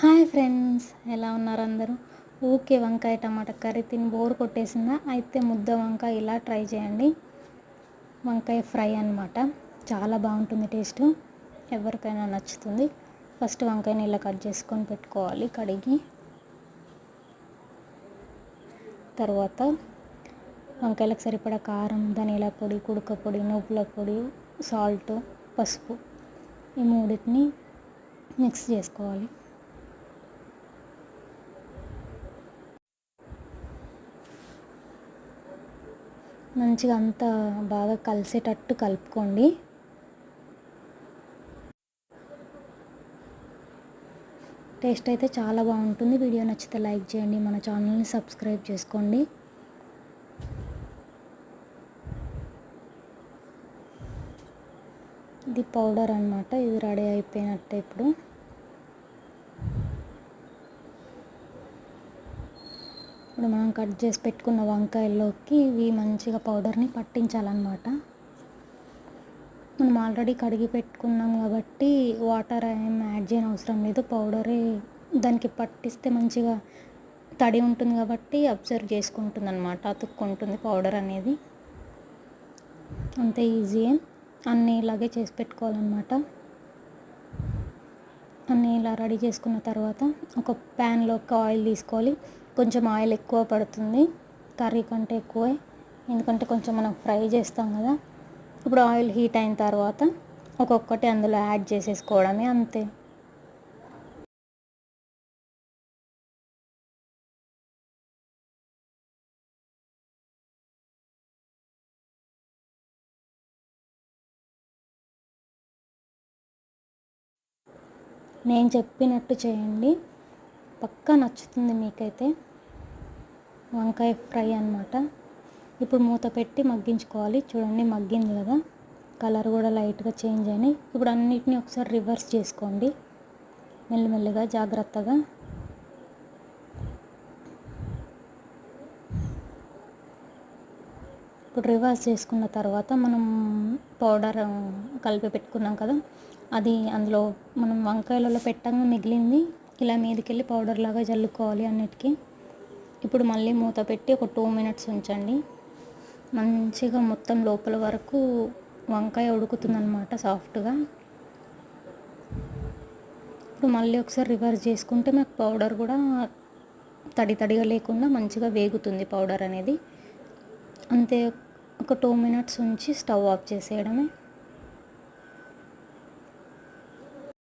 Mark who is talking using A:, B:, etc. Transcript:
A: Hi friends, ఎలా ఉన్నారు అందరూ? ఓకే, వంకాయ టమాటా కర్రీ తిని బోర్ కొట్టేసిందా? అయితే ముద్ద వంకాయ ఇలా ట్రై చేయండి. వంకాయ ఫ్రై అన్నమాట. చాలా బాగుంటుంది, టేస్ట్ ఎవరికైనా నచ్చుతుంది. ఫస్ట్ వంకాయని ఇలా కట్ చేసుకొని పెట్టుకోవాలి కడిగి. తర్వాత వంకాయలకు సరిపడా కారం, ధనియాల పొడి, కుడుక పొడి, నువ్వుల పొడి, సాల్ట్, పసుపు ఈ మూడింటిని మిక్స్ చేసుకోవాలి. మంచిగా అంతా బాగా కలిసేటట్టు కలుపుకోండి. టేస్ట్ అయితే చాలా బాగుంటుంది. వీడియో నచ్చితే లైక్ చేయండి, మన ఛానల్ని సబ్స్క్రైబ్ చేసుకోండి. ఇది పౌడర్ అన్నమాట. ఇది రెడీ అయిపోయినట్టే. ఇప్పుడు మనం కట్ చేసి పెట్టుకున్న వంకాయల్లోకి ఇవి మంచిగా పౌడర్ని పట్టించాలన్నమాట. మనం ఆల్రెడీ కడిగి పెట్టుకున్నాం కాబట్టి వాటర్ ఏం యాడ్ చేయని అవసరం లేదు. పౌడరే దానికి పట్టిస్తే మంచిగా తడి ఉంటుంది కాబట్టి అబ్జర్వ్ చేసుకుంటుంది అన్నమాట, అతుక్కుంటుంది పౌడర్ అనేది. అంతే ఈజీయే. అన్నీ ఇలాగే చేసి పెట్టుకోవాలన్నమాట. అన్నీ ఇలా రెడీ చేసుకున్న తర్వాత ఒక ప్యాన్లోకి ఆయిల్ తీసుకోవాలి. కొంచెం ఆయిల్ ఎక్కువ పడుతుంది, కర్రీ కంటే ఎక్కువే, ఎందుకంటే కొంచెం మనం ఫ్రై చేస్తాం కదా. ఇప్పుడు ఆయిల్ హీట్ అయిన తర్వాత ఒక్కొక్కటి అందులో యాడ్ చేసేసుకోవడమే, అంతే. నేను చెప్పినట్టు చేయండి, పక్కా నచ్చుతుంది మీకైతే. వంకాయ ఫ్రై అన్నమాట. ఇప్పుడు మూత పెట్టి మగ్గించుకోవాలి. చూడండి, మగ్గింది కదా, కలర్ కూడా లైట్గా చేంజ్ అయినాయి. ఇప్పుడు అన్నిటినీ ఒకసారి రివర్స్ చేసుకోండి, మెల్లిమెల్లిగా జాగ్రత్తగా. ఇప్పుడు రివర్స్ చేసుకున్న తర్వాత మనం పౌడర్ కలిపి పెట్టుకున్నాం కదా, అది అందులో మనం వంకాయలలో పెట్టంగా మిగిలింది ఇలా మీదకెళ్ళి పౌడర్ లాగా జల్లుకోవాలి అన్నిటికీ. ఇప్పుడు మళ్ళీ మూత పెట్టి ఒక 2 మినిట్స్ ఉంచండి. మంచిగా మొత్తం లోపల వరకు వంకాయ ఉడుకుతుందన్నమాట సాఫ్ట్గా. ఇప్పుడు మళ్ళీ ఒకసారి రివర్స్ చేసుకుంటే మాకు పౌడర్ కూడా తడి తడిగా లేకుండా మంచిగా వేగుతుంది పౌడర్ అనేది. అంతే, ఒక 2 మినిట్స్ ఉంచి స్టవ్ ఆఫ్ చేసేయడమే.